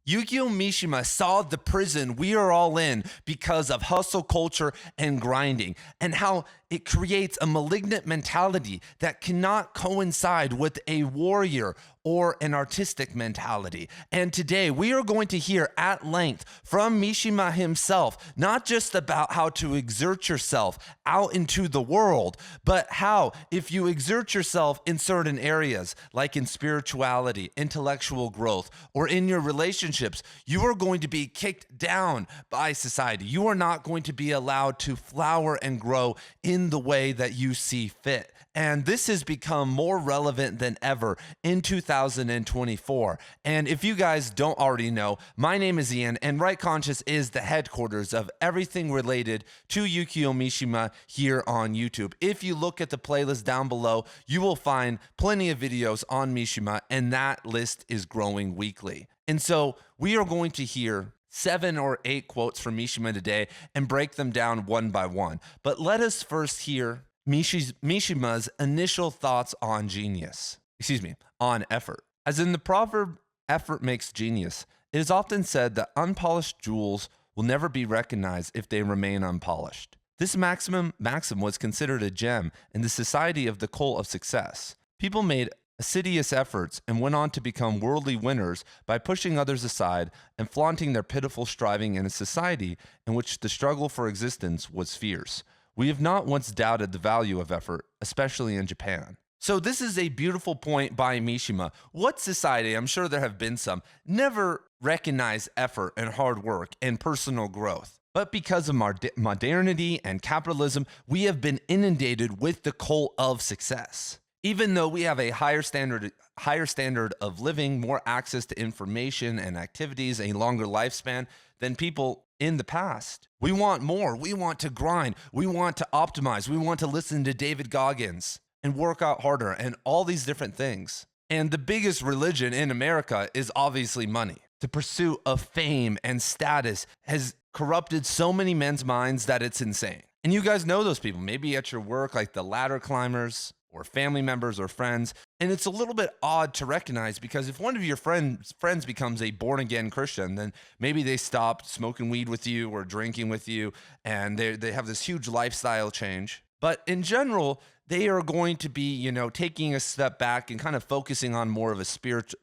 Yukio Mishima saw the prison we are all in because of hustle culture and grinding, and how it creates a malignant mentality that cannot coincide with a warrior or an artistic mentality. And today we are going to hear at length from Mishima himself, not just about how to exert yourself out into the world, but how if you exert yourself in certain areas, like in spirituality, intellectual growth, or in your relationships, you are going to be kicked down by society. You are not going to be allowed to flower and grow in the way that you see fit. And this has become more relevant than ever in 2024. And if you guys don't already know, my name is Ian, and Right Conscious is the headquarters of everything related to Yukio Mishima here on YouTube. If you look at the playlist down below, you will find plenty of videos on Mishima, and that list is growing weekly. And so we are going to hear 7 or 8 quotes from Mishima today and break them down one by one. But let us first hear Mishima's initial thoughts on on effort. As in the proverb, effort makes genius, it is often said that unpolished jewels will never be recognized if they remain unpolished. This maxim was considered a gem in the society of the cult of success. People made assiduous efforts and went on to become worldly winners by pushing others aside and flaunting their pitiful striving in a society in which the struggle for existence was fierce. We have not once doubted the value of effort, especially in Japan. So this is a beautiful point by Mishima. What society, I'm sure there have been some, never recognize effort and hard work and personal growth? But because of modernity and capitalism, we have been inundated with the cult of success. Even though we have a higher standard of living, more access to information and activities, a longer lifespan than people in the past, we want more. We want to grind. We want to optimize. We want to listen to David Goggins and work out harder and all these different things. And the biggest religion in America is obviously money. The pursuit of fame and status has corrupted so many men's minds that it's insane. And you guys know those people, maybe at your work, like the ladder climbers, or family members or friends. And it's a little bit odd to recognize, because if one of your friends becomes a born-again Christian, then maybe they stop smoking weed with you or drinking with you, and they have this huge lifestyle change. But in general, they are going to be, taking a step back and kind of focusing on more of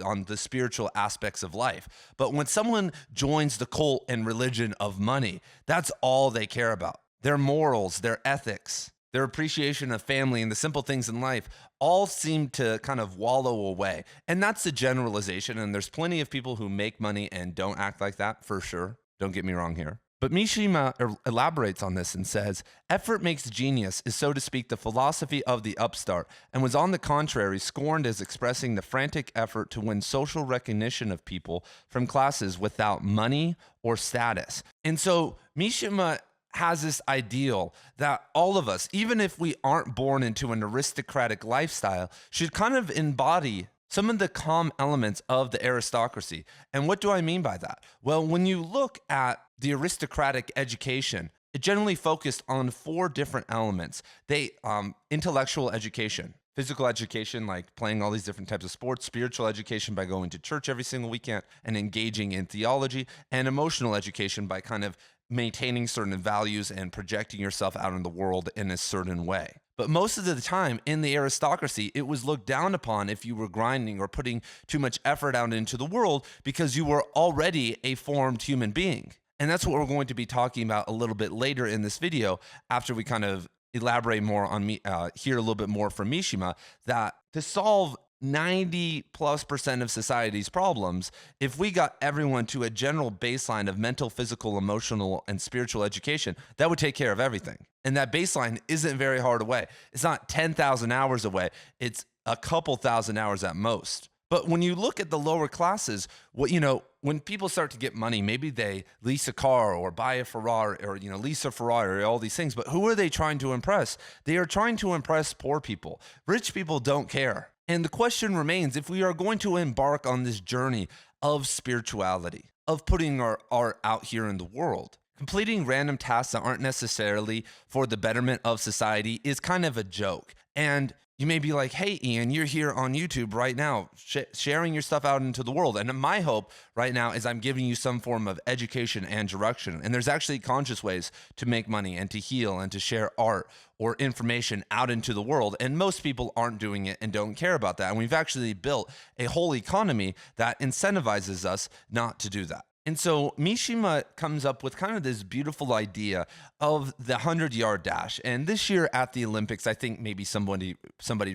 on the spiritual aspects of life. But when someone joins the cult and religion of money, that's all they care about. Their morals, their ethics, their appreciation of family and the simple things in life all seem to kind of wallow away. And that's a generalization. And there's plenty of people who make money and don't act like that, for sure. Don't get me wrong here. But Mishima elaborates on this and says, effort makes genius is, so to speak, the philosophy of the upstart, and was on the contrary scorned as expressing the frantic effort to win social recognition of people from classes without money or status. And so Mishima has this ideal that all of us, even if we aren't born into an aristocratic lifestyle, should kind of embody some of the calm elements of the aristocracy. And what do I mean by that? Well, when you look at the aristocratic education, it generally focused on 4 different elements. Intellectual education, physical education, like playing all these different types of sports, spiritual education by going to church every single weekend and engaging in theology, and emotional education by kind of maintaining certain values and projecting yourself out in the world in a certain way. But most of the time in the aristocracy, it was looked down upon if you were grinding or putting too much effort out into the world, because you were already a formed human being. And that's what we're going to be talking about a little bit later in this video, after we kind of elaborate more on hear a little bit more from Mishima, that to solve 90+% of society's problems, if we got everyone to a general baseline of mental, physical, emotional, and spiritual education, that would take care of everything. And that baseline isn't very hard away. It's not 10,000 hours away. It's a couple thousand hours at most. But when you look at the lower classes, when people start to get money, maybe they lease a car or buy a Ferrari, or lease a Ferrari, or all these things. But who are they trying to impress? They are trying to impress poor people. Rich people don't care. And the question remains, if we are going to embark on this journey of spirituality, of putting our art out here in the world, completing random tasks that aren't necessarily for the betterment of society is kind of a joke. And You may be like, hey, Ian, you're here on YouTube right now, sharing your stuff out into the world. And my hope right now is I'm giving you some form of education and direction. And there's actually conscious ways to make money and to heal and to share art or information out into the world. And most people aren't doing it and don't care about that. And we've actually built a whole economy that incentivizes us not to do that. And so Mishima comes up with kind of this beautiful idea of the 100-yard dash. And this year at the Olympics, I think maybe somebody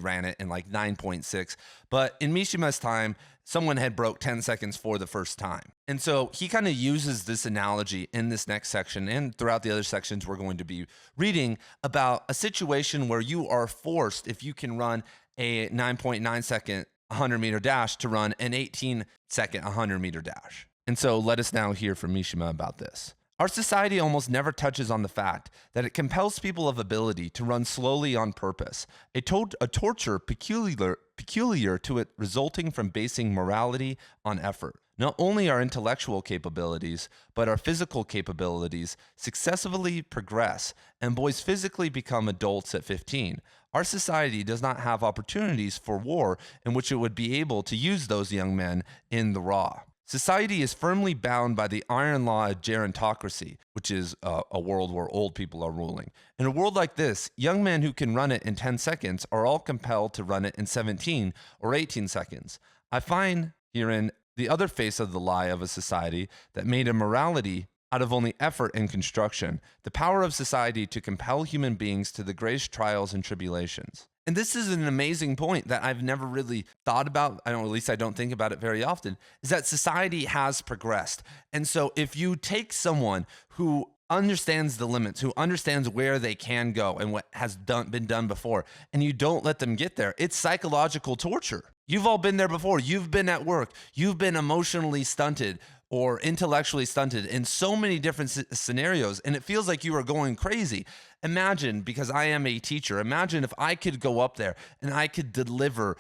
ran it in like 9.6. But in Mishima's time, someone had broke 10 seconds for the first time. And so he kind of uses this analogy in this next section and throughout the other sections we're going to be reading about a situation where you are forced, if you can run a 9.9 second 100-meter dash, to run an 18-second 100-meter dash. And so let us now hear from Mishima about this. Our society almost never touches on the fact that it compels people of ability to run slowly on purpose, a torture peculiar to it resulting from basing morality on effort. Not only our intellectual capabilities, but our physical capabilities successively progress, and boys physically become adults at 15. Our society does not have opportunities for war in which it would be able to use those young men in the raw. Society is firmly bound by the iron law of gerontocracy, which is a world where old people are ruling. In a world like this, young men who can run it in 10 seconds are all compelled to run it in 17 or 18 seconds. I find herein the other face of the lie of a society that made a morality out of only effort and construction, the power of society to compel human beings to the greatest trials and tribulations. And this is an amazing point that I've never really thought about. At least I don't think about it very often, is that society has progressed. And so if you take someone who understands the limits, who understands where they can go and what has been done before, and you don't let them get there, it's psychological torture. You've all been there before. You've been at work. You've been emotionally stunted or intellectually stunted in so many different scenarios, and it feels like you are going crazy. Imagine, because I am a teacher, imagine if I could go up there and I could deliver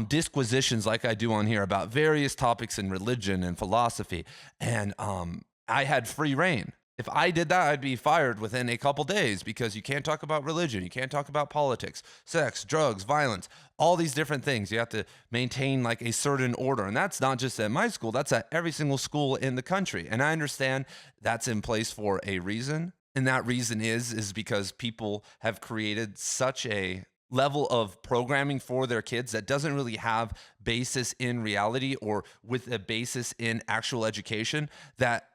disquisitions like I do on here about various topics in religion and philosophy, and I had free reign. If I did that, I'd be fired within a couple days, because you can't talk about religion, you can't talk about politics, sex, drugs, violence, all these different things. You have to maintain like a certain order. And that's not just at my school, that's at every single school in the country. And I understand that's in place for a reason. And that reason is because people have created such a level of programming for their kids that doesn't really have basis in reality or with a basis in actual education, that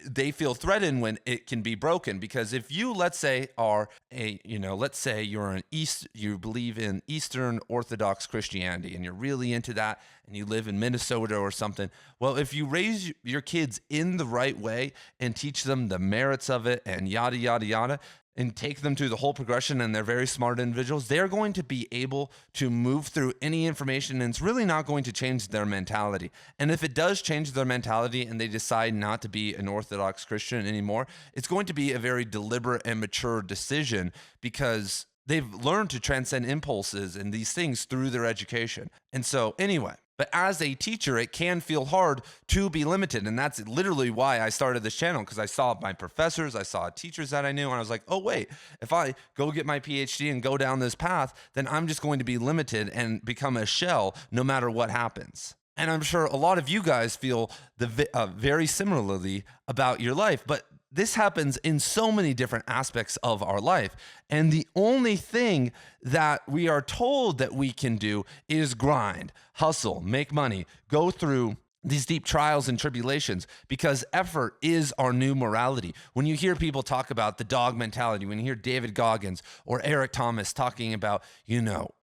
they feel threatened when it can be broken. Because if you, let's say, let's say you're you believe in Eastern Orthodox Christianity and you're really into that and you live in Minnesota or something, well, if you raise your kids in the right way and teach them the merits of it and yada, yada, yada, and take them through the whole progression, and they're very smart individuals, they're going to be able to move through any information, and it's really not going to change their mentality. And if it does change their mentality and they decide not to be an Orthodox Christian anymore, it's going to be a very deliberate and mature decision, because they've learned to transcend impulses and these things through their education. And so anyway, but as a teacher, it can feel hard to be limited. And that's literally why I started this channel, because I saw my professors, I saw teachers that I knew, and I was like, oh, wait, if I go get my PhD and go down this path, then I'm just going to be limited and become a shell no matter what happens. And I'm sure a lot of you guys feel very similarly about your life, but this happens in so many different aspects of our life. And the only thing that we are told that we can do is grind, hustle, make money, go through these deep trials and tribulations, because effort is our new morality. When you hear people talk about the dog mentality, when you hear David Goggins or Eric Thomas talking about,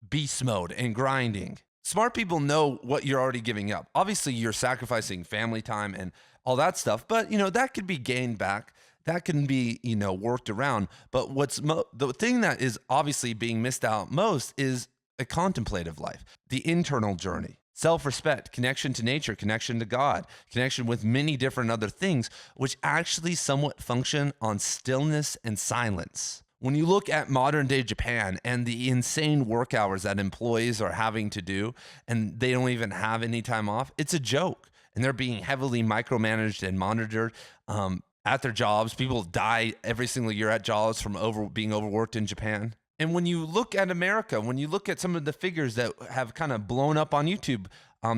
beast mode and grinding, smart people know what you're already giving up. Obviously, you're sacrificing family time and all that stuff, but that could be gained back. That can be, worked around. But the thing that is obviously being missed out most is a contemplative life, the internal journey, self-respect, connection to nature, connection to God, connection with many different other things, which actually somewhat function on stillness and silence. When you look at modern day Japan and the insane work hours that employees are having to do, and they don't even have any time off, it's a joke. And they're being heavily micromanaged and monitored at their jobs. People die every single year at jobs from being overworked in Japan. And when you look at America, when you look at some of the figures that have kind of blown up on YouTube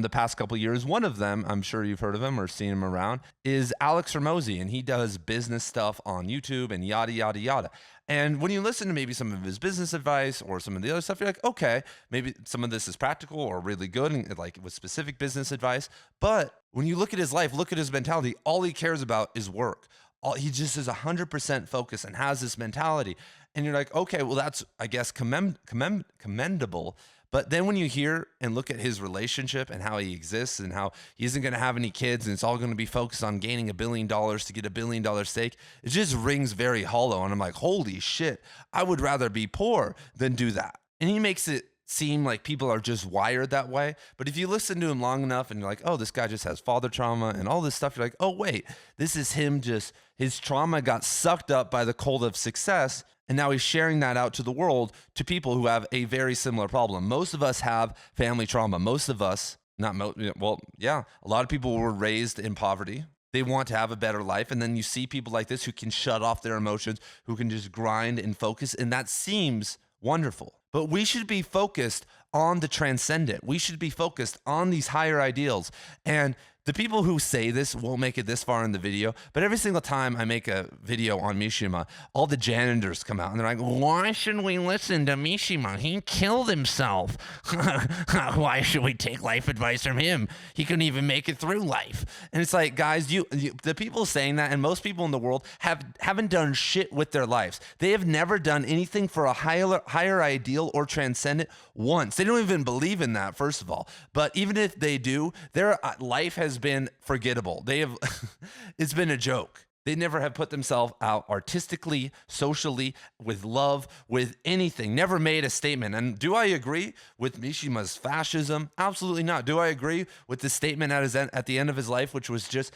the past couple of years, one of them, I'm sure you've heard of him or seen him around, is Alex Ramosi, and he does business stuff on YouTube and yada, yada, yada. And when you listen to maybe some of his business advice or some of the other stuff, you're like, okay, maybe some of this is practical or really good, and like with specific business advice. But when you look at his life, look at his mentality, all he cares about is work. He just is 100% focused and has this mentality. And you're like, okay, well, that's, I guess, commendable. But then when you hear and look at his relationship and how he exists and how he isn't going to have any kids and it's all going to be focused on gaining $1 billion to get $1 billion stake, it just rings very hollow. And I'm like, holy shit, I would rather be poor than do that. And he makes it seem like people are just wired that way. But if you listen to him long enough and you're like, oh, this guy just has father trauma and all this stuff, you're like, oh, wait, this is him just, his trauma got sucked up by the cold of success. And now he's sharing that out to the world, to people who have a very similar problem. Most of us have family trauma. Most of us, a lot of people were raised in poverty. They want to have a better life. And then you see people like this who can shut off their emotions, who can just grind and focus. And that seems wonderful. But we should be focused on the transcendent. We should be focused on these higher ideals. And the people who say this won't make it this far in the video, but every single time I make a video on Mishima, all the janitors come out and they're like, why should we listen to Mishima? He killed himself. Why should we take life advice from him? He couldn't even make it through life. And it's like, guys, the people saying that, and most people in the world haven't done shit with their lives. They have never done anything for a higher ideal or transcendent once. They don't even believe in that, first of all. But even if they do, their life has been forgettable. It's been a joke. They never have put themselves out artistically, socially, with love, with anything. Never made a statement. And do I agree with Mishima's fascism? Absolutely not. Do I agree with the statement at the end of his life, which was just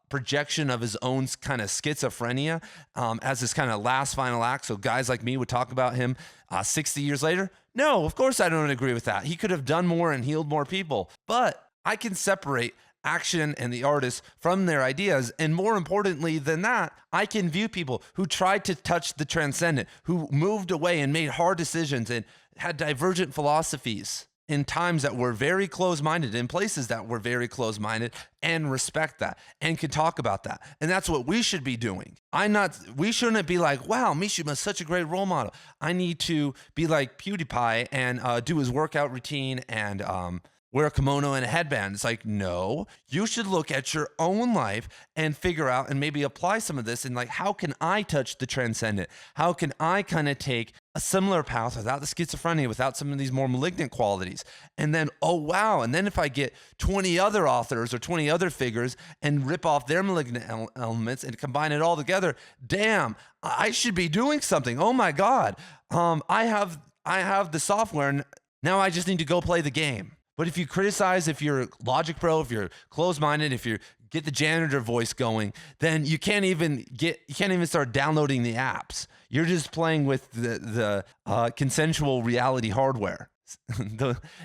projection of his own kind of schizophrenia as his kind of last final act? So guys like me would talk about him 60 years later? No, of course I don't agree with that. He could have done more and healed more people. But I can separate action and the artist from their ideas. And more importantly than that, I can view people who tried to touch the transcendent, who moved away and made hard decisions and had divergent philosophies in times that were very close-minded, in places that were very close-minded, and respect that and can talk about that. And that's what we should be doing. We shouldn't be like, wow, Mishima's such a great role model. I need to be like PewDiePie and do his workout routine and wear a kimono and a headband. It's like, no, you should look at your own life and figure out and maybe apply some of this. And like, how can I touch the transcendent? How can I kind of take a similar path without the schizophrenia, without some of these more malignant qualities? And then, oh, wow. And then if I get 20 other authors or 20 other figures and rip off their malignant elements and combine it all together, damn, I should be doing something. Oh my God. I have the software and now I just need to go play the game. But if you criticize, if you're logic bro, if you're closed-minded, if you get the janitor voice going, then you can't even start downloading the apps. You're just playing with the consensual reality hardware.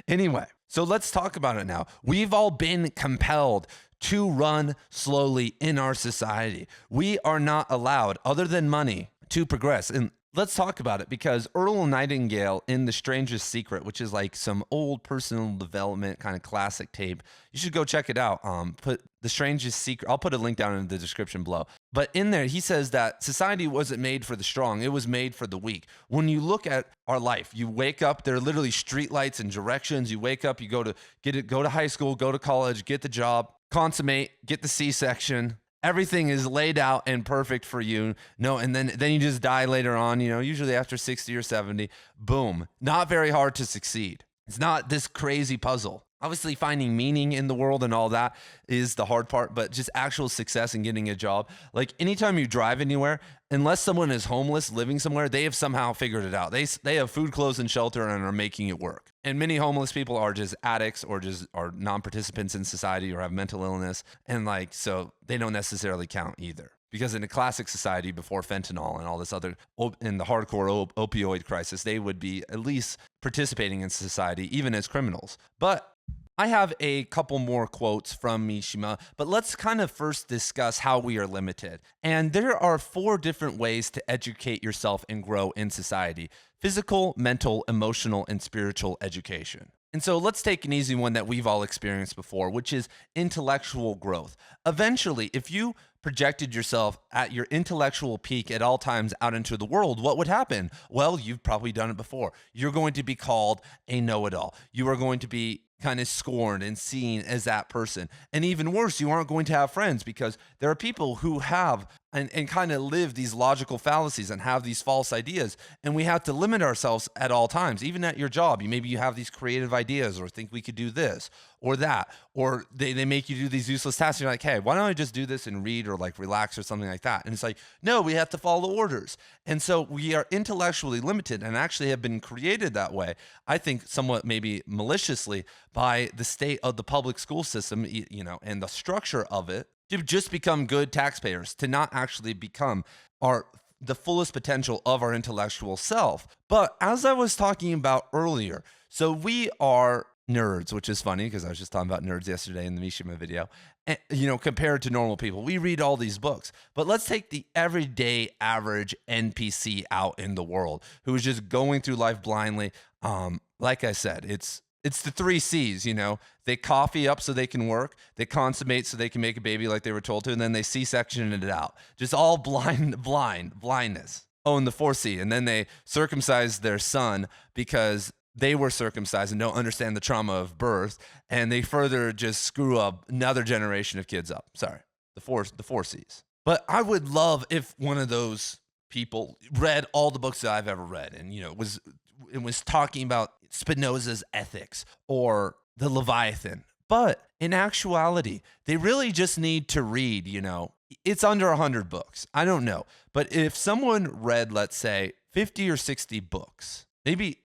Anyway, so let's talk about it now. We've all been compelled to run slowly in our society. We are not allowed, other than money, to progress. And let's talk about it, because Earl Nightingale in The Strangest Secret, which is like some old personal development kind of classic tape, you should go check it out. Put The Strangest Secret, I'll put a link down in the description below. But in there, he says that society wasn't made for the strong, it was made for the weak. When you look at our life, you wake up, there are literally streetlights and directions. You wake up, you go to high school, go to college, get the job, consummate, get the C-section. Everything is laid out and perfect for you. No, and then you just die later on, usually after 60 or 70. Boom. Not very hard to succeed. It's not this crazy puzzle. Obviously, finding meaning in the world and all that is the hard part, but just actual success and getting a job. Like anytime you drive anywhere, unless someone is homeless living somewhere, they have somehow figured it out. They have food, clothes, and shelter and are making it work. And many homeless people are just addicts or just are non-participants in society or have mental illness. And so they don't necessarily count either. Because in a classic society before fentanyl and all this other, in the hardcore opioid crisis, they would be at least participating in society, even as criminals. But I have a couple more quotes from Mishima, but let's kind of first discuss how we are limited. And there are 4 different ways to educate yourself and grow in society: physical, mental, emotional, and spiritual education. And so let's take an easy one that we've all experienced before, which is intellectual growth. Eventually, if you projected yourself at your intellectual peak at all times out into the world, what would happen? Well, you've probably done it before. You're going to be called a know-it-all. You are going to be kind of scorned and seen as that person. And even worse, you aren't going to have friends because there are people who have and kind of live these logical fallacies and have these false ideas. And we have to limit ourselves at all times, even at your job. Maybe you have these creative ideas or think we could do this or that, or they make you do these useless tasks. You're like, hey, why don't I just do this and read or like relax or something like that? And it's like, no, we have to follow orders. And so we are intellectually limited and actually have been created that way, I think somewhat maybe maliciously, by the state of the public school system, and the structure of it, to just become good taxpayers, to not actually become the fullest potential of our intellectual self. But as I was talking about earlier, so we are nerds, which is funny because I was just talking about nerds yesterday in the Mishima video. And, compared to normal people, we read all these books. But let's take the everyday average NPC out in the world who is just going through life blindly. Like I said, it's the 3 C's, They coffee up so they can work, they consummate so they can make a baby like they were told to, and then they C-section it out. Just all blindness. Oh, and the 4C, and then they circumcise their son because they were circumcised and don't understand the trauma of birth, and they further just screw up another generation of kids up. Sorry, the four C's. But I would love if one of those people read all the books that I've ever read, and it was talking about Spinoza's ethics or the Leviathan. But in actuality, they really just need to read, it's under 100 books. I don't know. But if someone read, let's say, 50 or 60 books, maybe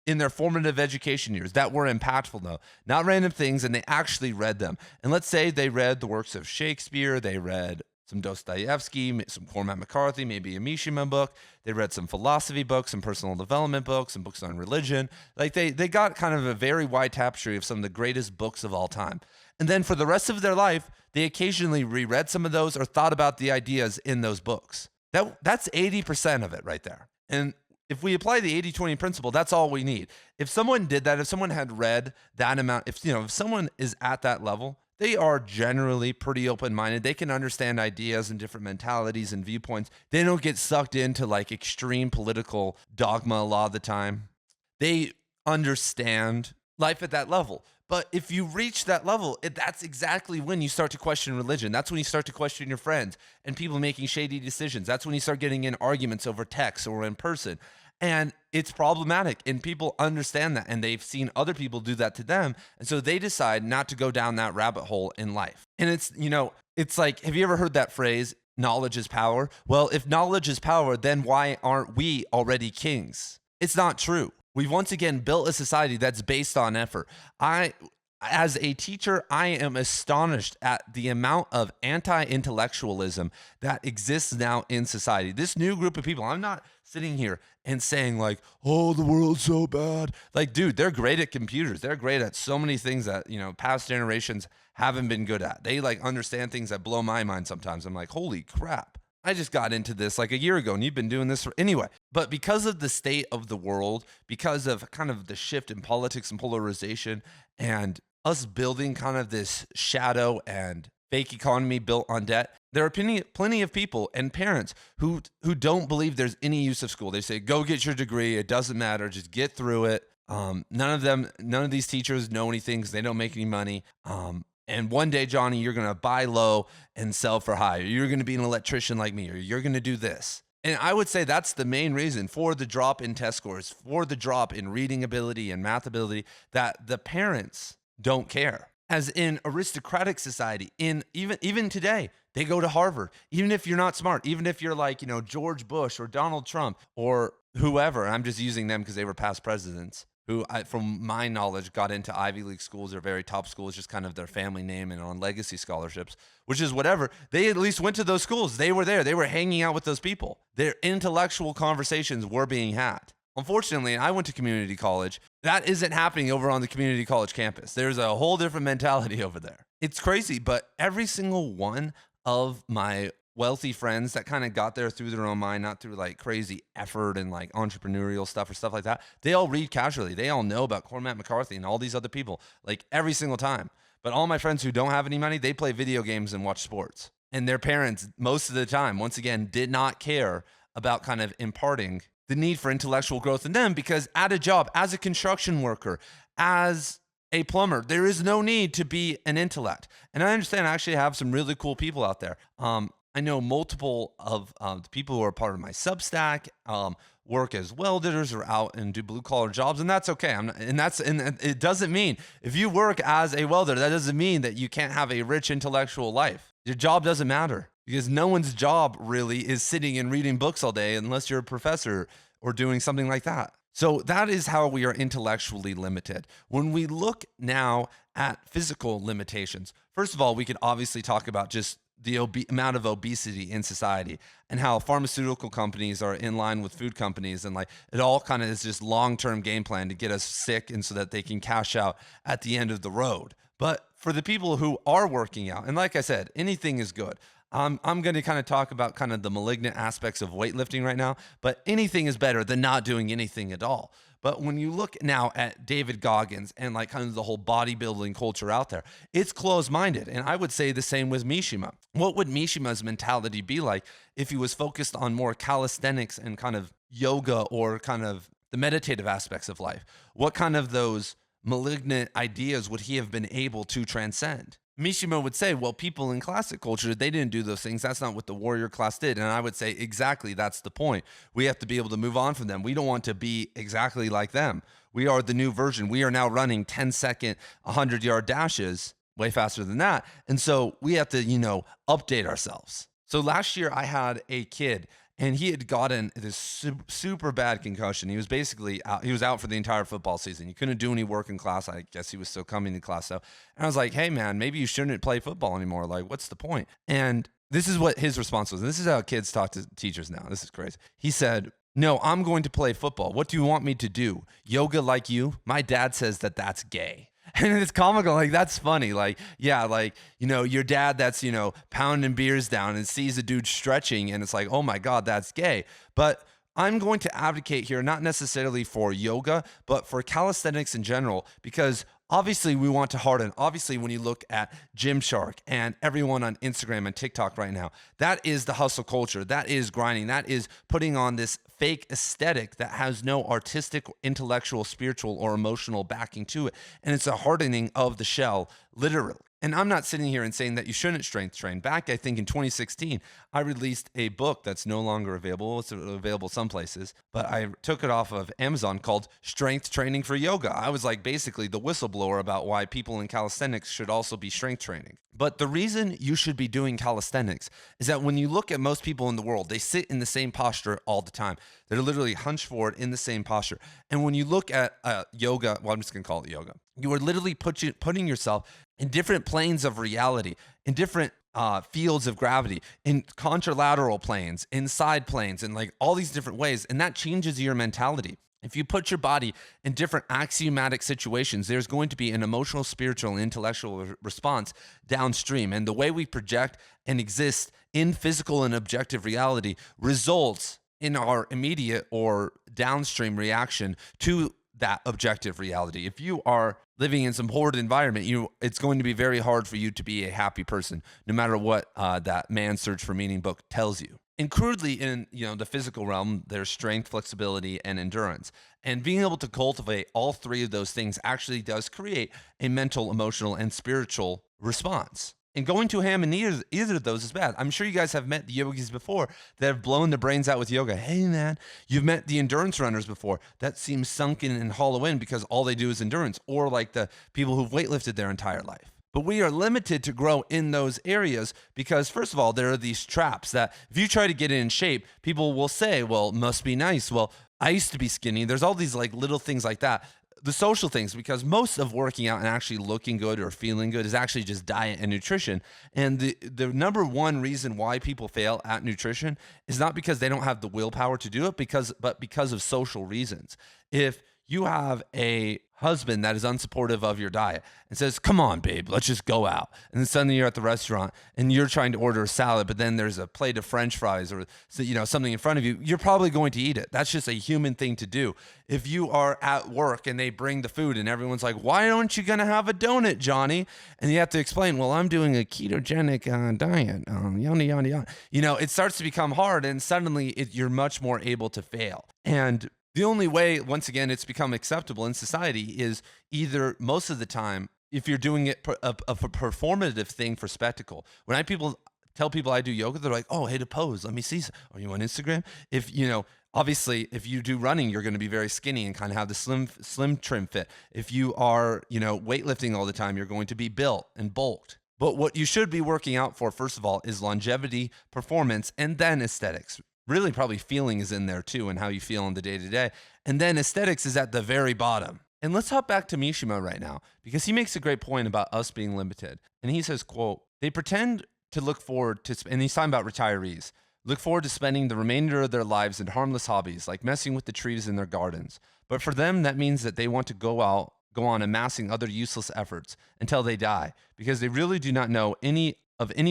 in their formative education years that were impactful, though, not random things, and they actually read them. And let's say they read the works of Shakespeare, they read some Dostoevsky, some Cormac McCarthy, maybe a Mishima book. They read some philosophy books, some personal development books, some books on religion. Like they got kind of a very wide tapestry of some of the greatest books of all time. And then for the rest of their life, they occasionally reread some of those or thought about the ideas in those books. That's 80% of it right there. And if we apply the 80-20 principle, that's all we need. If someone did that, if someone had read that amount, if someone is at that level, they are generally pretty open-minded. They can understand ideas and different mentalities and viewpoints. They don't get sucked into like extreme political dogma a lot of the time. They understand life at that level. But if you reach that level, that's exactly when you start to question religion. That's when you start to question your friends and people making shady decisions. That's when you start getting in arguments over text or in person. And it's problematic, and people understand that, and they've seen other people do that to them. And so they decide not to go down that rabbit hole in life. And it's like, have you ever heard that phrase, knowledge is power? Well, if knowledge is power, then why aren't we already kings? It's not true. We've once again built a society that's based on effort. As a teacher, I am astonished at the amount of anti-intellectualism that exists now in society. This new group of people, I'm not sitting here and saying like, oh, the world's so bad. Like, dude, they're great at computers. They're great at so many things that, past generations haven't been good at. They like understand things that blow my mind sometimes. I'm like, holy crap. I just got into this like a year ago and you've been doing this anyway. But because of the state of the world, because of kind of the shift in politics and polarization and us building kind of this shadow and fake economy built on debt, there are plenty of people and parents who don't believe there's any use of school. They say, go get your degree. It doesn't matter. Just get through it. None of these teachers know anything because they don't make any money. And one day, Johnny, you're going to buy low and sell for high. Or you're going to be an electrician like me, or you're going to do this. And I would say that's the main reason for the drop in test scores, for the drop in reading ability and math ability, that the parents don't care. As in aristocratic society, even today, they go to Harvard. Even if you're not smart, even if you're like, George Bush or Donald Trump or whoever, I'm just using them because they were past presidents, who, from my knowledge, got into Ivy League schools or very top schools, just kind of their family name and on legacy scholarships, which is whatever. They at least went to those schools. They were there. They were hanging out with those people. Their intellectual conversations were being had. Unfortunately, I went to community college That isn't happening over on the community college campus. There's a whole different mentality over there. It's crazy, but every single one of my wealthy friends that kind of got there through their own mind, not through like crazy effort and like entrepreneurial stuff or stuff like that, they all read casually. They all know about Cormac McCarthy and all these other people, like every single time. But all my friends who don't have any money, they play video games and watch sports. And their parents, most of the time, once again, did not care about kind of imparting the need for intellectual growth in them, because at a job, as a construction worker, as a plumber, there is no need to be an intellect. And I understand I actually have some really cool people out there. I know multiple of the people who are part of my Substack work as welders or out and do blue collar jobs, and that's okay. And it doesn't mean if you work as a welder, that doesn't mean that you can't have a rich intellectual life. Your job doesn't matter, because no one's job really is sitting and reading books all day unless you're a professor or doing something like that. So that is how we are intellectually limited. When we look now at physical limitations, first of all, we could obviously talk about just the amount of obesity in society and how pharmaceutical companies are in line with food companies, and like it all kind of is just long-term game plan to get us sick and so that they can cash out at the end of the road. But for the people who are working out, and like I said, anything is good. I'm going to kind of talk about kind of the malignant aspects of weightlifting right now, but anything is better than not doing anything at all. But when you look now at David Goggins and like kind of the whole bodybuilding culture out there, it's closed-minded. And I would say the same with Mishima. What would Mishima's mentality be like if he was focused on more calisthenics and kind of yoga or kind of the meditative aspects of life? What kind of those malignant ideas would he have been able to transcend? Mishima would say, well, people in classic culture, they didn't do those things. That's not what the warrior class did. And I would say, exactly, that's the point. We have to be able to move on from them. We don't want to be exactly like them. We are the new version. We are now running 10-second, 100-yard dashes, way faster than that. And so we have to, update ourselves. So last year I had a kid, and he had gotten this super bad concussion. He was basically out. He was out for the entire football season. He couldn't do any work in class. I guess he was still coming to class. So, and I was like, hey, man, maybe you shouldn't play football anymore. Like, what's the point? And this is what his response was. And this is how kids talk to teachers now. This is crazy. He said, no, I'm going to play football. What do you want me to do? Yoga like you? My dad says that that's gay. And it's comical. Like, that's funny. Like, yeah, like, your dad that's, pounding beers down and sees a dude stretching and it's like, oh my God, that's gay. But I'm going to advocate here, not necessarily for yoga, but for calisthenics in general, because obviously we want to harden. Obviously, when you look at Gymshark and everyone on Instagram and TikTok right now, that is the hustle culture. That is grinding. That is putting on this fake aesthetic that has no artistic, intellectual, spiritual, or emotional backing to it. And it's a hardening of the shell, literally. And I'm not sitting here and saying that you shouldn't strength train. Back, I think in 2016, I released a book that's no longer available. It's available some places, but I took it off of Amazon called Strength Training for Yoga. I was like basically the whistleblower about why people in calisthenics should also be strength training. But the reason you should be doing calisthenics is that when you look at most people in the world, they sit in the same posture all the time. They're literally hunched forward in the same posture. And when you look at yoga, well, I'm just going to call it yoga. You are literally putting yourself in different planes of reality, in different fields of gravity, in contralateral planes, in side planes, and like all these different ways. And that changes your mentality. If you put your body in different axiomatic situations, there's going to be an emotional, spiritual, and intellectual response downstream. And the way we project and exist in physical and objective reality results in our immediate or downstream reaction to that objective reality. If you are living in some horrid environment, it's going to be very hard for you to be a happy person, no matter what that Man's Search for Meaning book tells you. And crudely in the physical realm, there's strength, flexibility, and endurance. And being able to cultivate all three of those things actually does create a mental, emotional, and spiritual response. And going too ham in either of those is bad. I'm sure you guys have met the yogis before that have blown their brains out with yoga. Hey, man, you've met the endurance runners before. That seems sunken and hollow in because all they do is endurance, or like the people who've weightlifted their entire life. But we are limited to grow in those areas because, first of all, there are these traps that if you try to get in shape, people will say, well, it must be nice. Well, I used to be skinny. There's all these like little things like that. The social things, because most of working out and actually looking good or feeling good is actually just diet and nutrition. And the number one reason why people fail at nutrition is not because they don't have the willpower to do it, but because of social reasons. If you have a husband that is unsupportive of your diet and says, come on, babe, let's just go out. And then suddenly you're at the restaurant and you're trying to order a salad, but then there's a plate of French fries or something in front of you. You're probably going to eat it. That's just a human thing to do. If you are at work and they bring the food and everyone's like, why aren't you going to have a donut, Johnny? And you have to explain, well, I'm doing a ketogenic diet, yada, yada, yada. It starts to become hard and suddenly you're much more able to fail. And the only way, once again, it's become acceptable in society is either most of the time, if you're doing it a performative thing for spectacle. When tell people I do yoga, they're like, oh, hey, to pose, let me see. Are you on Instagram? Obviously, if you do running, you're going to be very skinny and kind of have the slim trim fit. If you are, weightlifting all the time, you're going to be built and bulked. But what you should be working out for, first of all, is longevity, performance, and then aesthetics. Really, probably feeling is in there too, and how you feel in the day-to-day. And then aesthetics is at the very bottom. And let's hop back to Mishima right now, because he makes a great point about us being limited. And he says, quote, they pretend to look forward to, and he's talking about retirees, look forward to spending the remainder of their lives in harmless hobbies, like messing with the trees in their gardens. But for them, that means that they want to go on amassing other useless efforts until they die, because they really do not know any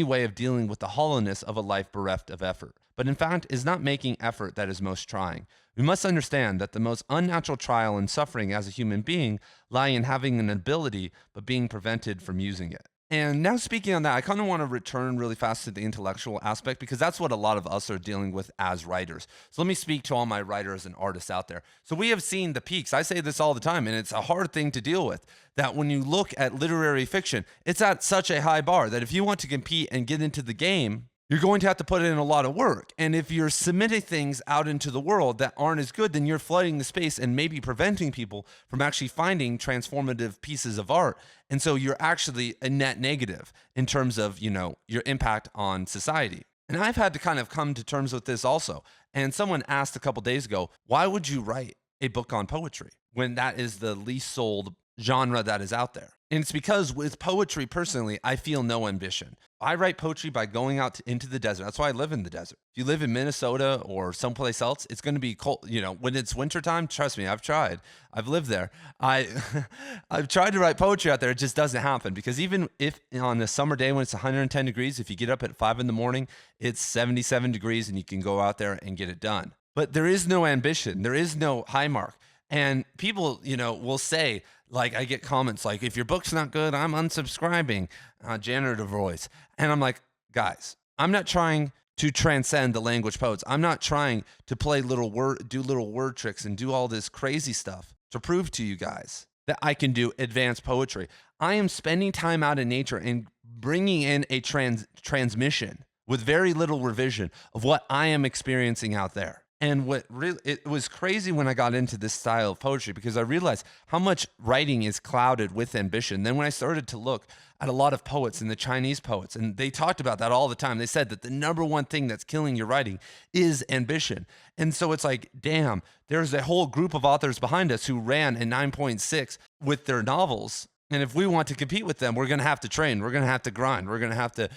way of dealing with the hollowness of a life bereft of effort. But in fact, is not making effort that is most trying. We must understand that the most unnatural trial and suffering as a human being lie in having an ability, but being prevented from using it. And now speaking on that, I kind of want to return really fast to the intellectual aspect, because that's what a lot of us are dealing with as writers. So let me speak to all my writers and artists out there. So we have seen the peaks. I say this all the time, and it's a hard thing to deal with, that when you look at literary fiction, it's at such a high bar that if you want to compete and get into the game, you're going to have to put in a lot of work. And if you're submitting things out into the world that aren't as good, then you're flooding the space and maybe preventing people from actually finding transformative pieces of art. And so you're actually a net negative in terms of, your impact on society. And I've had to kind of come to terms with this also. And someone asked a couple days ago, why would you write a book on poetry when that is the least sold genre that is out there? And it's because with poetry, personally, I feel no ambition. I write poetry by going out into the desert. That's why I live in the desert. If you live in Minnesota or someplace else, it's going to be cold. When it's wintertime, trust me, I've tried. I've lived there. I've tried to write poetry out there. It just doesn't happen, because even if on a summer day when it's 110 degrees, if you get up at 5 a.m, it's 77 degrees and you can go out there and get it done. But there is no ambition. There is no high mark. And people, will say, like, I get comments like, if your book's not good, I'm unsubscribing, janitor voice. And I'm like, guys, I'm not trying to transcend the language poets. I'm not trying to do little word tricks and do all this crazy stuff to prove to you guys that I can do advanced poetry. I am spending time out in nature and bringing in a transmission with very little revision of what I am experiencing out there. And it was crazy when I got into this style of poetry, because I realized how much writing is clouded with ambition. Then when I started to look at a lot of poets and the Chinese poets, and they talked about that all the time. They said that the number one thing that's killing your writing is ambition. And so it's like, damn, there's a whole group of authors behind us who ran a 9.6 with their novels. And if we want to compete with them, we're going to have to train. We're going to have to grind. We're going to have to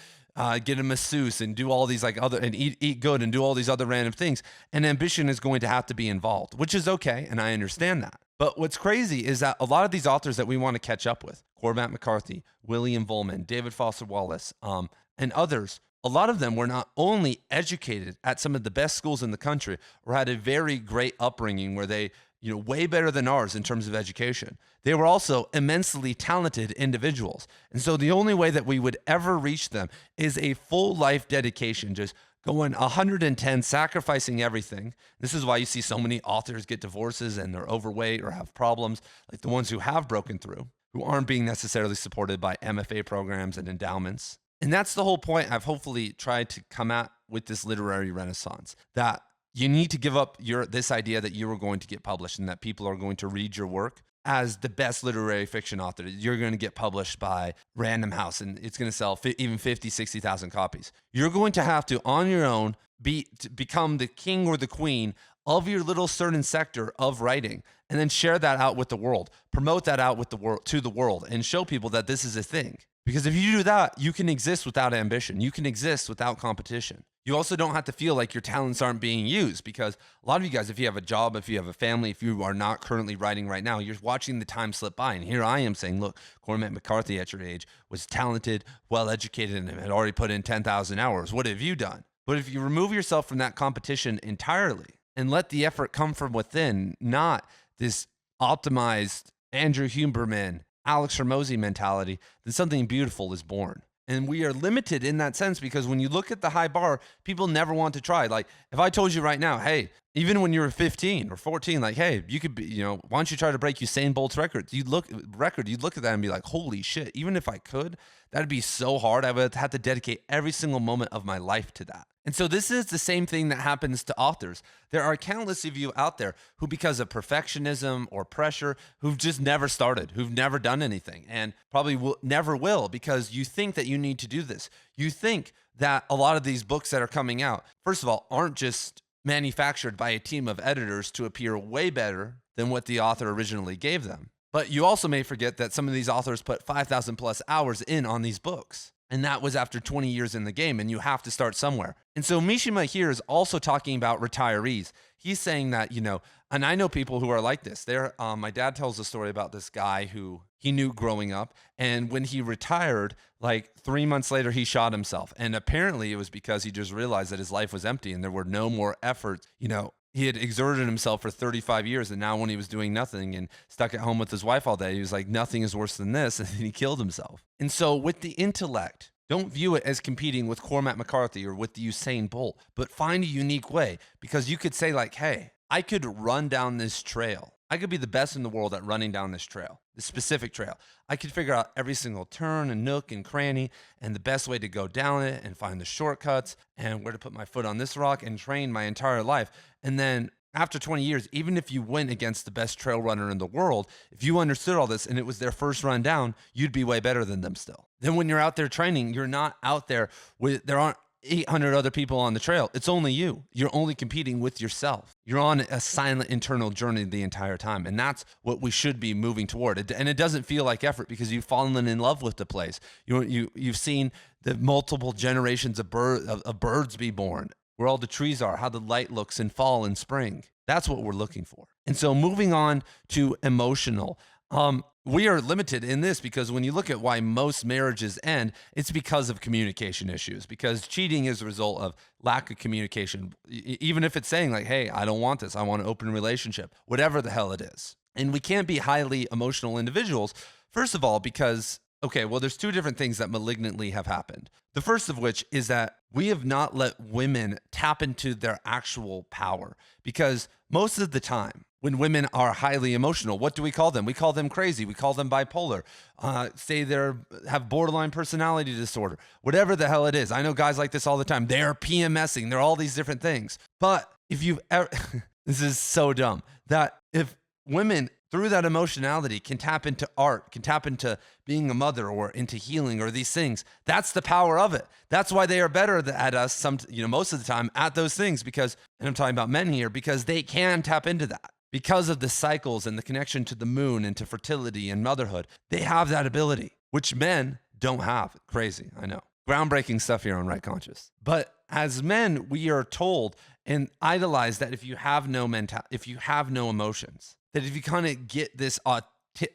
get a masseuse and do all these and eat good and do all these other random things. And ambition is going to have to be involved, which is okay. And I understand that. But what's crazy is that a lot of these authors that we want to catch up with, Cormac McCarthy, William Volman, David Foster Wallace, and others, a lot of them were not only educated at some of the best schools in the country or had a very great upbringing where they, way better than ours in terms of education. They were also immensely talented individuals. And so the only way that we would ever reach them is a full life dedication, just going 110, sacrificing everything. This is why you see so many authors get divorces and they're overweight or have problems, like the ones who have broken through, who aren't being necessarily supported by MFA programs and endowments. And that's the whole point I've hopefully tried to come at with this literary renaissance, that you need to give up this idea that you are going to get published and that people are going to read your work as the best literary fiction author. You're going to get published by Random House and it's going to sell even 50, 60,000 copies. You're going to have to, on your own, become the king or the queen of your little certain sector of writing, and then share that out with the world, promote that out with the world to the world, and show people that this is a thing. Because if you do that, you can exist without ambition. You can exist without competition. You also don't have to feel like your talents aren't being used, because a lot of you guys, if you have a job, if you have a family, if you are not currently writing right now, you're watching the time slip by. And here I am saying, look, Cormac McCarthy at your age was talented, well-educated, and had already put in 10,000 hours. What have you done? But if you remove yourself from that competition entirely and let the effort come from within, not this optimized Andrew Huberman, Alex Hormozy mentality, then something beautiful is born. And we are limited in that sense, because when you look at the high bar, people never want to try. Like, if I told you right now, hey, even when you were 15 or 14, like, hey, you could be, why don't you try to break Usain Bolt's record? You'd look at that and be like, holy shit, even if I could, that'd be so hard. I would have to dedicate every single moment of my life to that. And so this is the same thing that happens to authors. There are countless of you out there who, because of perfectionism or pressure, who've just never started, who've never done anything, and probably never will, because you think that you need to do this. You think that a lot of these books that are coming out, first of all, aren't just manufactured by a team of editors to appear way better than what the author originally gave them. But you also may forget that some of these authors put 5,000 plus hours in on these books. And that was after 20 years in the game, and you have to start somewhere. And so Mishima here is also talking about retirees. He's saying that, and I know people who are like this. My dad tells a story about this guy who he knew growing up, and when he retired, like 3 months later, he shot himself. And apparently it was because he just realized that his life was empty and there were no more efforts. He had exerted himself for 35 years, and now when he was doing nothing and stuck at home with his wife all day, he was like, nothing is worse than this, and he killed himself. And so with the intellect, don't view it as competing with Cormac McCarthy or with the Usain Bolt, but find a unique way, because you could say like, hey, I could run down this trail. I could be the best in the world at running down this trail, this specific trail. I could figure out every single turn and nook and cranny and the best way to go down it and find the shortcuts and where to put my foot on this rock and train my entire life. And then after 20 years, even if you went against the best trail runner in the world, if you understood all this and it was their first run down, you'd be way better than them still. Then when you're out there training, you're not out there there aren't 800 other people on the trail. It's only you. You're only competing with yourself. You're on a silent internal journey the entire time. And that's what we should be moving toward. And it doesn't feel like effort, because you've fallen in love with the place. You've seen the multiple generations of birds be born, where all the trees are, how the light looks in fall and spring. That's what we're looking for. And so moving on to emotional, we are limited in this, because when you look at why most marriages end, it's because of communication issues, because cheating is a result of lack of communication. Even if it's saying like, hey, I don't want this, I want an open relationship, whatever the hell it is. And we can't be highly emotional individuals, first of all, because, there's two different things that malignantly have happened. The first of which is that we have not let women tap into their actual power, because most of the time, when women are highly emotional, what do we call them? We call them crazy. We call them bipolar. Say they have borderline personality disorder, whatever the hell it is. I know guys like this all the time. They're PMSing. They're all these different things. But if you've ever, this is so dumb, that if women through that emotionality can tap into art, can tap into being a mother or into healing or these things, that's the power of it. That's why they are better at us most of the time at those things, because, and I'm talking about men here, because they can tap into that. Because of the cycles and the connection to the moon and to fertility and motherhood, they have that ability, which men don't have. Crazy, I know. Groundbreaking stuff here on Right Conscious. But as men, we are told and idolized that if you have no emotions, that if you kind of get this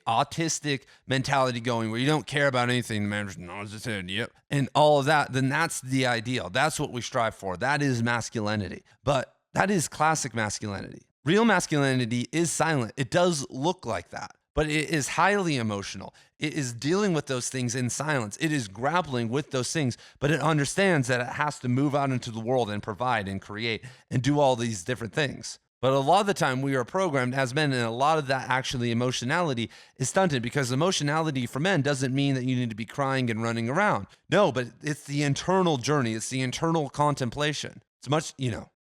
autistic mentality going where you don't care about anything, the man just nods his head, yep, and all of that, then that's the ideal. That's what we strive for. That is masculinity. But that is classic masculinity. Real masculinity is silent. It does look like that, but it is highly emotional. It is dealing with those things in silence. It is grappling with those things, but it understands that it has to move out into the world and provide and create and do all these different things. But a lot of the time we are programmed as men, and a lot of that actually emotionality is stunted, because emotionality for men doesn't mean that you need to be crying and running around. No, but it's the internal journey. It's the internal contemplation. It's much,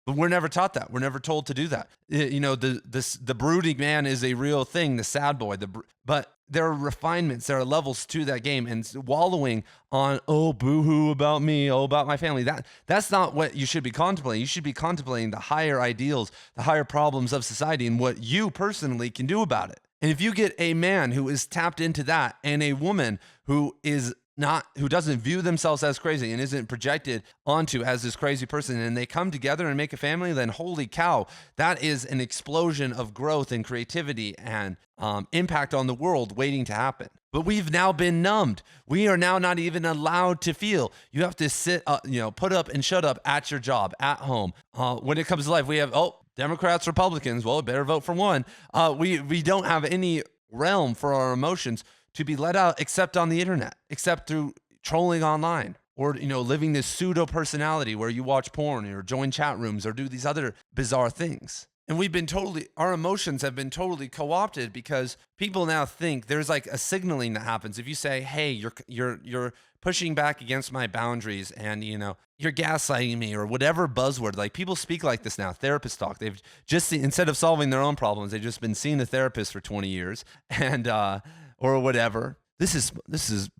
but we're never taught that. We're never told to do that. The brooding man is a real thing, the sad boy. But there are refinements, there are levels to that game, and wallowing on, oh, boo-hoo about me, oh, about my family. That's not what you should be contemplating. You should be contemplating the higher ideals, the higher problems of society, and what you personally can do about it. And if you get a man who is tapped into that and a woman who is who doesn't view themselves as crazy and isn't projected onto as this crazy person, and they come together and make a family, then holy cow, that is an explosion of growth and creativity and impact on the world waiting to happen. But we've now been numbed. We are now not even allowed to feel. You have to sit, put up and shut up at your job, at home. When it comes to life, we have, Democrats, Republicans, well, better vote for one. We don't have any realm for our emotions to be let out except on the internet, except through trolling online, or living this pseudo personality where you watch porn or join chat rooms or do these other bizarre things. And our emotions have been totally co-opted because people now think there's like a signaling that happens. If you say, hey, you're pushing back against my boundaries and, you're gaslighting me or whatever buzzword, like people speak like this now, therapist talk. They've just instead of solving their own problems, they've just been seeing a therapist for 20 years and, or whatever. This is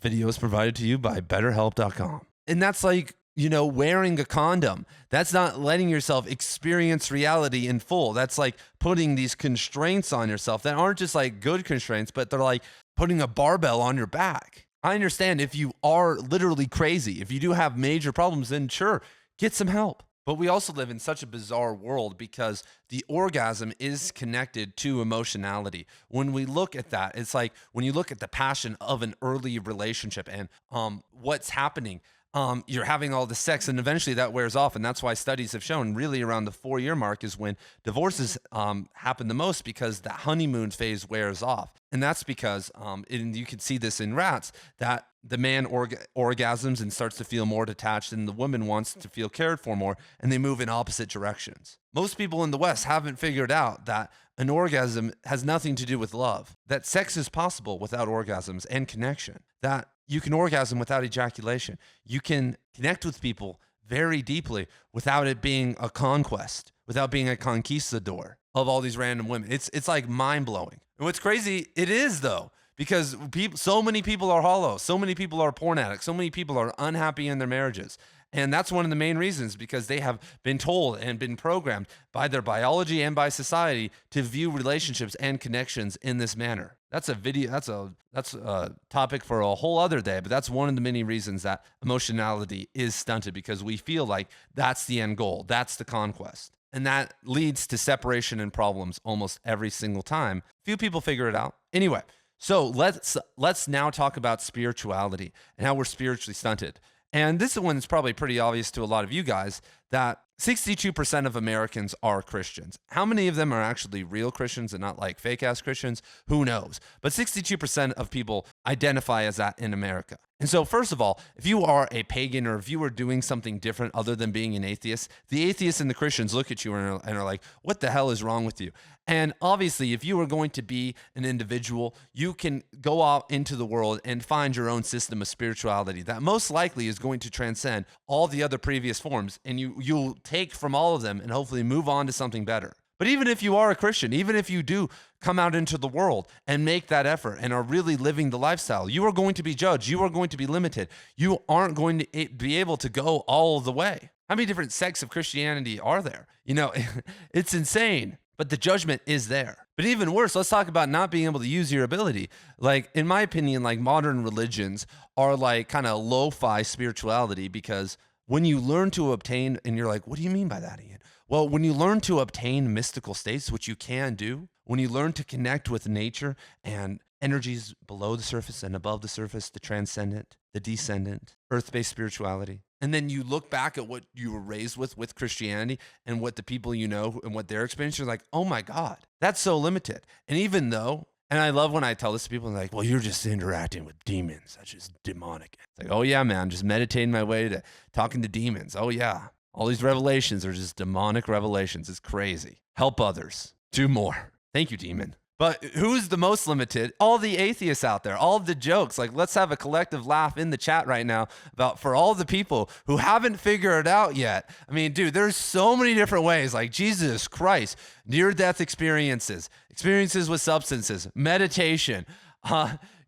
videos provided to you by BetterHelp.com. And that's like, wearing a condom. That's not letting yourself experience reality in full. That's like putting these constraints on yourself that aren't just like good constraints, but they're like putting a barbell on your back. I understand if you are literally crazy, if you do have major problems, then sure, get some help. But we also live in such a bizarre world because the orgasm is connected to emotionality. When we look at that, it's like when you look at the passion of an early relationship and what's happening, you're having all the sex and eventually that wears off. And that's why studies have shown really around the 4-year mark is when divorces happen the most because the honeymoon phase wears off. And that's because, and you can see this in rats, that the man orgasms and starts to feel more detached and the woman wants to feel cared for more and they move in opposite directions. Most people in the West haven't figured out that an orgasm has nothing to do with love, that sex is possible without orgasms and connection, that you can orgasm without ejaculation. You can connect with people very deeply without it being a conquest, without being a conquistador of all these random women. It's like mind-blowing. And what's crazy, it is though, because so many people are hollow, so many people are porn addicts, so many people are unhappy in their marriages. And that's one of the main reasons, because they have been told and been programmed by their biology and by society to view relationships and connections in this manner. That's a topic for a whole other day, but that's one of the many reasons that emotionality is stunted, because we feel like that's the end goal, that's the conquest. And that leads to separation and problems almost every single time. Few people figure it out. Anyway, so let's now talk about spirituality and how we're spiritually stunted. And this one is probably pretty obvious to a lot of you guys that 62% of Americans are Christians. How many of them are actually real Christians and not like fake ass Christians? Who knows? But 62% of people identify as that in America. And so first of all, if you are a pagan or if you are doing something different other than being an atheist, the atheists and the Christians look at you and are like, what the hell is wrong with you? And obviously, if you are going to be an individual, you can go out into the world and find your own system of spirituality that most likely is going to transcend all the other previous forms. And you'll take from all of them and hopefully move on to something better. But even if you are a Christian, even if you do come out into the world and make that effort and are really living the lifestyle, you are going to be judged. You are going to be limited. You aren't going to be able to go all the way. How many different sects of Christianity are there? It's insane, but the judgment is there. But even worse, let's talk about not being able to use your ability. Like, in my opinion, like modern religions are like kind of lo-fi spirituality, because when you learn to obtain, and you're like, what do you mean by that, Ian? Well, when you learn to obtain mystical states, which you can do, when you learn to connect with nature and energies below the surface and above the surface, the transcendent, the descendant, earth-based spirituality, and then you look back at what you were raised with Christianity and what the people you know and what their experience, you're like, oh my God, that's so limited. And even though, and I love when I tell this to people, like, well, you're just interacting with demons. That's just demonic. It's like, oh yeah, man, just meditating my way to talking to demons. Oh yeah. All these revelations are just demonic revelations. It's crazy. Help others. Do more. Thank you, demon. But who's the most limited? All the atheists out there, all of the jokes. Like, let's have a collective laugh in the chat right now for all the people who haven't figured it out yet. I mean, dude, there's so many different ways. Like, Jesus Christ, near-death experiences with substances, meditation,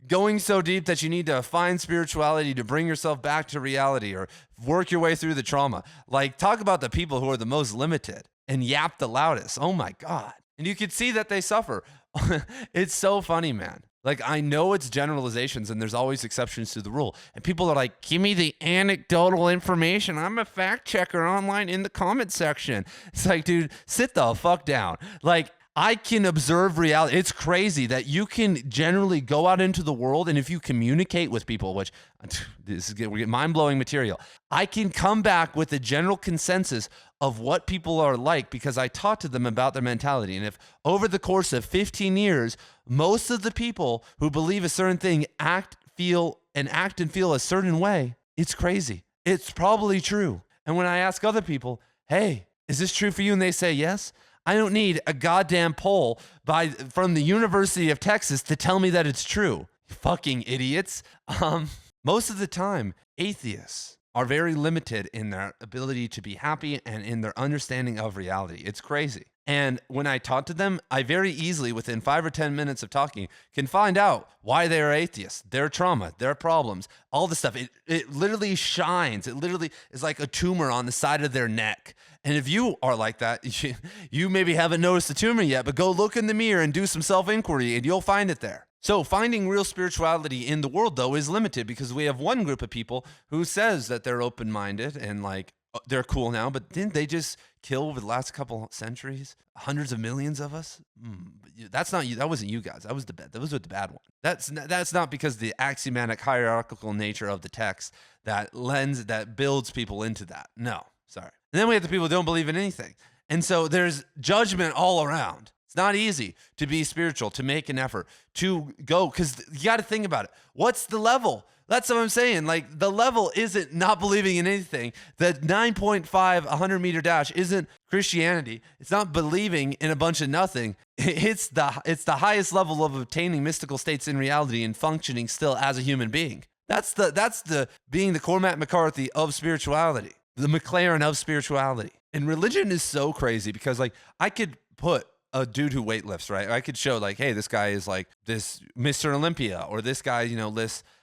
going so deep that you need to find spirituality to bring yourself back to reality or work your way through the trauma. Like, talk about the people who are the most limited and yap the loudest. Oh my God. And you can see that they suffer. It's so funny, man. Like, I know it's generalizations and there's always exceptions to the rule. And people are like, give me the anecdotal information. I'm a fact checker online in the comment section. It's like, dude, sit the fuck down. Like, I can observe reality. It's crazy that you can generally go out into the world, and if you we're getting mind-blowing material. I can come back with a general consensus of what people are like because I talked to them about their mentality. And if over the course of 15 years, most of the people who believe a certain thing act and feel a certain way, it's crazy. It's probably true. And when I ask other people, hey, is this true for you? And they say yes, I don't need a goddamn poll from the University of Texas to tell me that it's true. Fucking idiots. Most of the time, atheists are very limited in their ability to be happy and in their understanding of reality. It's crazy. And when I talk to them, I very easily, within 5 or 10 minutes of talking, can find out why they're atheists, their trauma, their problems, all the stuff. It literally shines. It literally is like a tumor on the side of their neck. And if you are like that, you maybe haven't noticed the tumor yet, but go look in the mirror and do some self-inquiry and you'll find it there. So finding real spirituality in the world, though, is limited because we have one group of people who says that they're open-minded and like they're cool now, but didn't they just kill over the last couple centuries hundreds of millions of us? That's not you. That wasn't you guys. That was the the bad one. That's not because the axiomatic hierarchical nature of the text that builds people into that. No, sorry. And then we have the people who don't believe in anything, and so there's judgment all around. It's not easy to be spiritual, to make an effort, to go, because you got to think about it. What's the level? That's what I'm saying. Like, the level isn't not believing in anything. The 9.5 100-meter dash isn't Christianity. It's not believing in a bunch of nothing. It's the highest level of obtaining mystical states in reality and functioning still as a human being. That's the being the Cormac McCarthy of spirituality, the McLaren of spirituality. And religion is so crazy because, like, I could put a dude who weightlifts, right? I could show like, hey, this guy is like this Mr. Olympia, or this guy,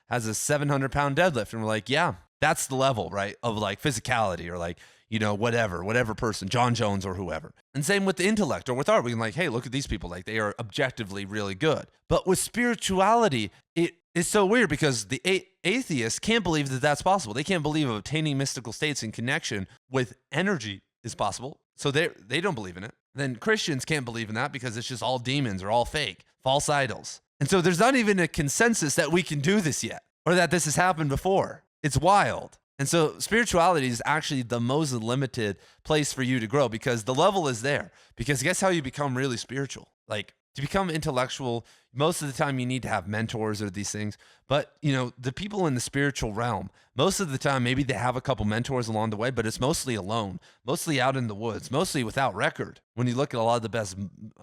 has a 700-pound deadlift. And we're like, yeah, that's the level, right? Of like physicality, or like, whatever person, John Jones or whoever. And same with the intellect or with art. We can like, hey, look at these people. Like, they are objectively really good. But with spirituality, it is so weird because the atheists can't believe that that's possible. They can't believe obtaining mystical states in connection with energy is possible. So they don't believe in it. Then Christians can't believe in that because it's just all demons or all fake, false idols. And so there's not even a consensus that we can do this yet, or that this has happened before. It's wild. And so spirituality is actually the most limited place for you to grow because the level is there. Because guess how you become really spiritual? Like, to become intellectual, most of the time you need to have mentors or these things. But, the people in the spiritual realm, most of the time, maybe they have a couple mentors along the way, but it's mostly alone, mostly out in the woods, mostly without record. When you look at a lot of the best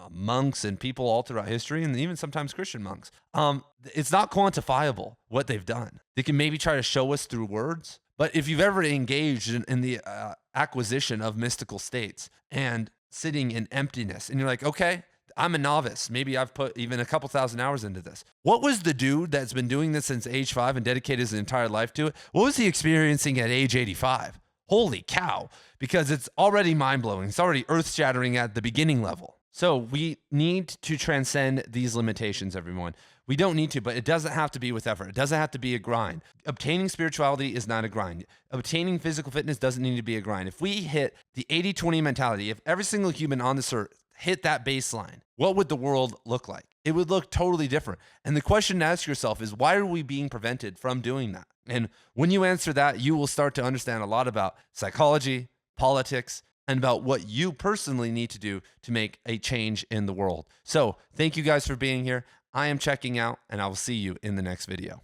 monks and people all throughout history, and even sometimes Christian monks, it's not quantifiable what they've done. They can maybe try to show us through words, but if you've ever engaged in the acquisition of mystical states and sitting in emptiness, and you're like, okay, I'm a novice. Maybe I've put even a couple thousand hours into this. What was the dude that's been doing this since age 5 and dedicated his entire life to it? What was he experiencing at age 85? Holy cow. Because it's already mind-blowing. It's already earth-shattering at the beginning level. So we need to transcend these limitations, everyone. We don't need to, but it doesn't have to be with effort. It doesn't have to be a grind. Obtaining spirituality is not a grind. Obtaining physical fitness doesn't need to be a grind. If we hit the 80-20 mentality, if every single human on this earth hit that baseline, what would the world look like? It would look totally different. And the question to ask yourself is, why are we being prevented from doing that? And when you answer that, you will start to understand a lot about psychology, politics, and about what you personally need to do to make a change in the world. So thank you guys for being here. I am checking out, and I will see you in the next video.